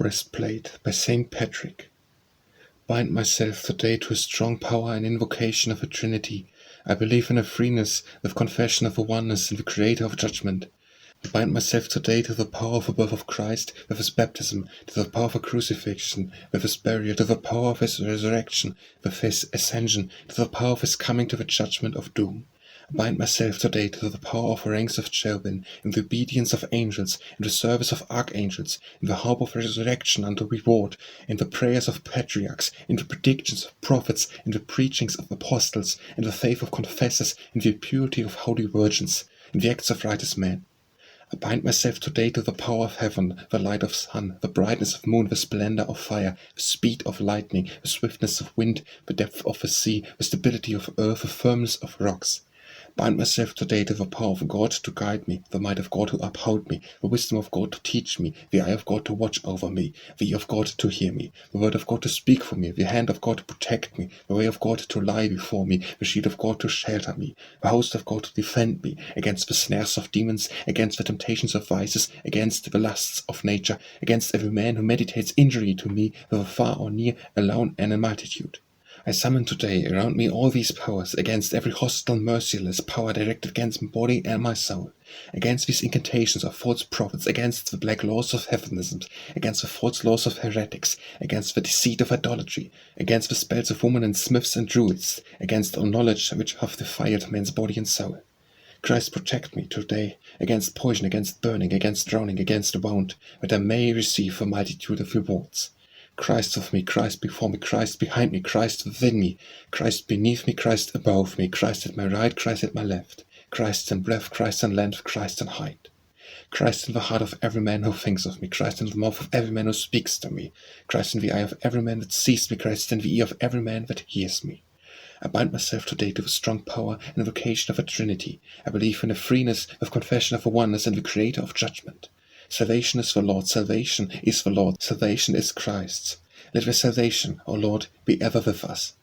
Breastplate by Saint Patrick. Bind myself today to a strong power and invocation of a Trinity. I believe in a Threeness, with confession of a Oneness and the Creator of judgment. I bind myself today to the power of the birth of Christ, with his baptism, to the power of a crucifixion, with his burial, to the power of his resurrection, with his ascension, to the power of his coming to the judgment of doom. I bind myself today to the power of the ranks of cherubim, in the obedience of angels, in the service of archangels, in the hope of resurrection unto reward, in the prayers of patriarchs, in the predictions of prophets, in the preachings of apostles, in the faith of confessors, in the purity of holy virgins, in the acts of righteous men. I bind myself today to the power of heaven, the light of sun, the brightness of moon, the splendor of fire, the speed of lightning, the swiftness of wind, the depth of the sea, the stability of earth, the firmness of rocks. Bind myself today to the power of God to guide me, the might of God to uphold me, the wisdom of God to teach me, the eye of God to watch over me, the ear of God to hear me, the word of God to speak for me, the hand of God to protect me, the way of God to lie before me, the shield of God to shelter me, the host of God to defend me against the snares of demons, against the temptations of vices, against the lusts of nature, against every man who meditates injury to me, whether far or near, alone and in multitude. I summon today around me all these powers, against every hostile, merciless power directed against my body and my soul, against these incantations of false prophets, against the black laws of heathenism, against the false laws of heretics, against the deceit of idolatry, against the spells of women and smiths and druids, against all knowledge which hath defiled man's body and soul. Christ, protect me today against poison, against burning, against drowning, against wound, that I may receive a multitude of rewards. Christ with me, Christ before me, Christ behind me, Christ within me, Christ beneath me, Christ above me, Christ at my right, Christ at my left, Christ in breadth, Christ in length, Christ in height. Christ in the heart of every man who thinks of me, Christ in the mouth of every man who speaks to me, Christ in the eye of every man that sees me, Christ in the ear of every man that hears me. I bind myself today to the strong power and invocation of a Trinity. I believe in a Threeness, with confession of a Oneness and the Creator of judgment. Salvation is the Lord, salvation is the Lord, salvation is Christ's. Let the salvation, O Lord, be ever with us.